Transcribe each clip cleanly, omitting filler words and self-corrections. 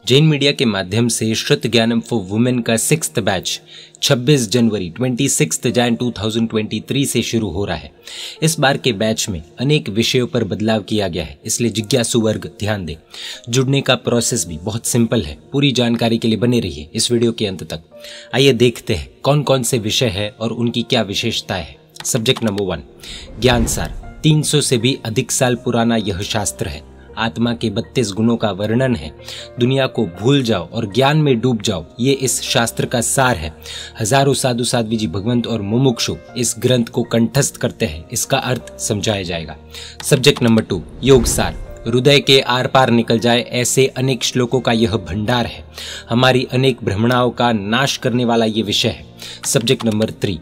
Jain media के माध्यम से श्रुत ज्ञानम फॉर वुमेन का 6th बैच 26 जनवरी 26 जैन 2023 से शुरू हो रहा है। इस बार के बैच में अनेक विषयों पर बदलाव किया गया है, इसलिए जिज्ञासु वर्ग ध्यान दें। जुड़ने का प्रोसेस भी बहुत सिंपल है। पूरी जानकारी के लिए बने रहिए इस वीडियो के अंत तक। आइए देखते हैं कौन कौन से विषय है और उनकी क्या विशेषताएं है। सब्जेक्ट नंबर 1 ज्ञान सार। 300 से भी अधिक साल पुराना यह शास्त्र है। आत्मा के 32 गुणों का वर्णन है। दुनिया को भूल जाओ और ज्ञान में डूब जाओ, ये इस शास्त्र का सार है। हजारों साधु साध्वी जी भगवंत और मुमुक्षु इस ग्रंथ को कंठस्थ करते हैं, इसका अर्थ समझाया जाएगा। सब्जेक्ट नंबर 2 योग सार। हृदय के आर पार निकल जाए ऐसे अनेक श्लोकों का यह भंडार है। हमारी अनेक भ्रमणाओं का नाश करने वाला ये विषय है। सब्जेक्ट नंबर 3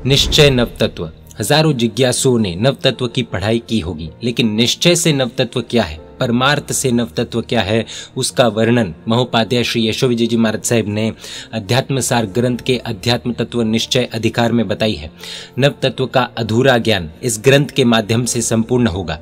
निश्चय नव तत्व। हजारों जिज्ञासुओं ने नव तत्व की पढ़ाई की होगी, लेकिन निश्चय से नव तत्व क्या है, परमार्थ से नव तत्व क्या है, उसका वर्णन महोपाध्याय श्री यशो विजय जी महाराज साहब ने अध्यात्म सार ग्रंथ के अध्यात्म तत्व निश्चय अधिकार में बताई है। नव तत्व का अधूरा ज्ञान इस ग्रंथ के माध्यम से संपूर्ण होगा।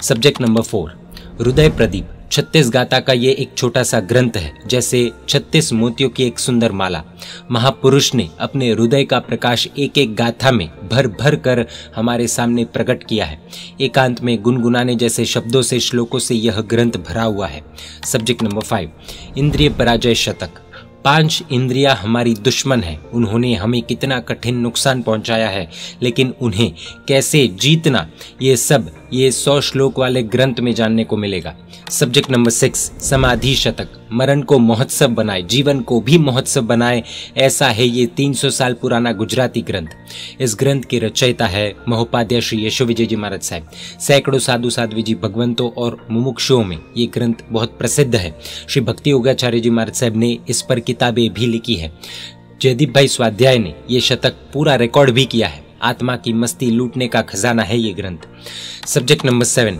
सब्जेक्ट नंबर 4 हृदय प्रदीप। 36 गाथा का ये एक छोटा सा ग्रंथ है, जैसे 36 मोतियों की एक सुंदर माला। महापुरुष ने अपने हृदय का प्रकाश एक एक गाथा में भर भर कर हमारे सामने प्रकट किया है। एकांत में गुनगुनाने जैसे शब्दों से श्लोकों से यह ग्रंथ भरा हुआ है। सब्जेक्ट नंबर 5 इंद्रिय पराजय शतक। 5 इंद्रियां हमारी दुश्मन है। उन्होंने हमें कितना कठिन नुकसान पहुंचाया है, लेकिन उन्हें कैसे जीतना, ये सब ये 100 श्लोक वाले ग्रंथ में जानने को मिलेगा। सब्जेक्ट नंबर 6 समाधि शतक। मरण को महोत्सव बनाए, जीवन को भी महोत्सव बनाए, ऐसा है ये 300 साल पुराना गुजराती ग्रंथ। इस ग्रंथ के रचयिता है महोपाध्याय श्री यशो विजय जी महाराज साहब। सैकड़ों साधु साध्वी जी भगवंतों और मुमुक्षुओं में ये ग्रंथ बहुत प्रसिद्ध है। श्री भक्ति योगाचार्य जी महाराज साहब ने इस पर किताबें भी लिखी है। जयदीप भाई स्वाध्याय ने ये शतक पूरा रिकॉर्ड भी किया है। आत्मा की मस्ती लूटने का खजाना है ये ग्रंथ। सब्जेक्ट नंबर 7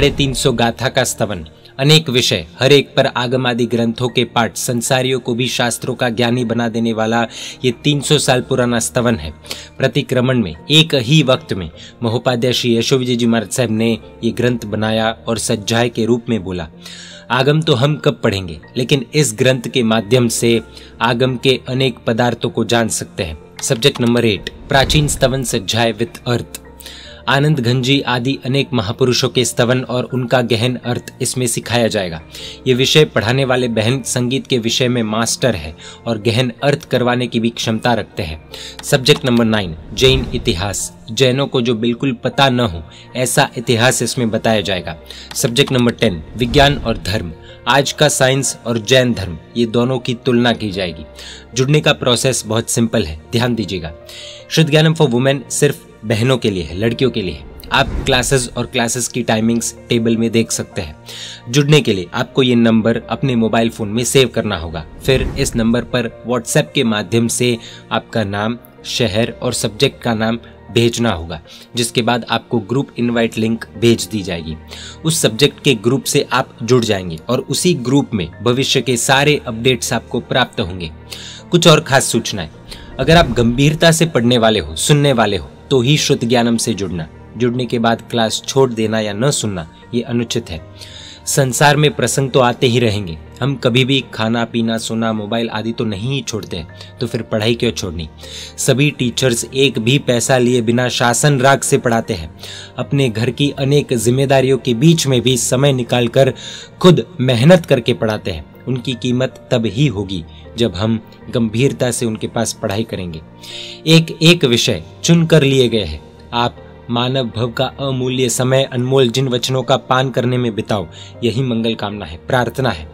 350 गाथा का स्तवन। अनेक विषय, हर एक पर आगम आदि ग्रंथों के पाठ, संसारियों को भी शास्त्रों का ज्ञानी बना देने वाला ये 300 साल पुराना स्तवन है। प्रतिक्रमण में एक ही वक्त में महोपाध्याय श्री यशो विजय जी महाराज साहब ने ये ग्रंथ बनाया और सज्जाए के रूप में बोला। आगम तो हम कब पढ़ेंगे, लेकिन इस ग्रंथ के माध्यम से आगम के अनेक पदार्थों को जान सकते हैं। सब्जेक्ट नंबर 8 प्राचीन स्तवन सज्जाए विथ अर्थ। आनंद घनजी आदि अनेक महापुरुषों के स्तवन और उनका गहन अर्थ इसमें सिखाया जाएगा। ये विषय पढ़ाने वाले बहन संगीत के विषय में मास्टर है और गहन अर्थ करवाने की भी क्षमता रखते हैं। सब्जेक्ट नंबर 9 जैन इतिहास। जैनों को जो बिल्कुल पता न हो ऐसा इतिहास इसमें बताया जाएगा। सब्जेक्ट नंबर 10 विज्ञान और धर्म। आज का साइंस और जैन धर्म, ये दोनों की तुलना की जाएगी। जुड़ने का प्रोसेस बहुत सिंपल है, ध्यान दीजिएगा। श्रुत ज्ञानम फॉर वुमेन सिर्फ बहनों के लिए है, लड़कियों के लिए है। आप क्लासेस और क्लासेस की टाइमिंग्स टेबल में देख सकते हैं। जुड़ने के लिए आपको ये नंबर अपने मोबाइल फोन में सेव करना होगा। फिर इस नंबर पर व्हाट्सएप के माध्यम से आपका नाम, शहर और सब्जेक्ट का नाम भेजना होगा, जिसके बाद आपको ग्रुप इनवाइट लिंक भेज दी जाएगी। उस सब्जेक्ट के ग्रुप से आप जुड़ जाएंगे और उसी ग्रुप में भविष्य के सारे अपडेट्स आपको प्राप्त होंगे। कुछ और खास सूचनाएं, अगर आप गंभीरता से पढ़ने वाले हो, सुनने वाले हो, तो ही श्रुत ज्ञानम से जुड़ना। जुड़ने के बाद क्लास छोड़ देना या न सुनना ये अनुचित है। संसार में प्रसंग तो आते ही रहेंगे। हम कभी भी खाना पीना सोना मोबाइल आदि तो नहीं ही छोड़ते हैं, तो फिर पढ़ाई क्यों छोड़नी। सभी टीचर्स एक भी पैसा लिए बिना शासन राग से पढ़ाते हैं। अपने घर की अनेक जिम्मेदारियों के बीच में भी समय निकालकर खुद मेहनत करके पढ़ाते हैं। उनकी कीमत तब ही होगी जब हम गंभीरता से उनके पास पढ़ाई करेंगे। एक एक विषय चुन कर लिए गए हैं। आप मानव भव का अमूल्य समय अनमोल जिन वचनों का पान करने में बिताओ, यही मंगल कामना है, प्रार्थना है।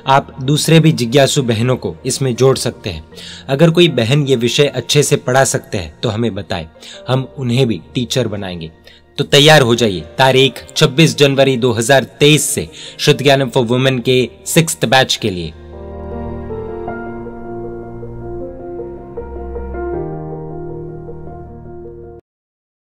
आप दूसरे भी जिज्ञासु बहनों को इसमें जोड़ सकते हैं। अगर कोई बहन ये विषय अच्छे से पढ़ा सकते हैं तो हमें बताएं, हम उन्हें भी टीचर बनाएंगे। तो तैयार हो जाइए। तारीख 26 जनवरी 2023 से श्रुत ज्ञानम फॉर वुमेन के 6th बैच के लिए।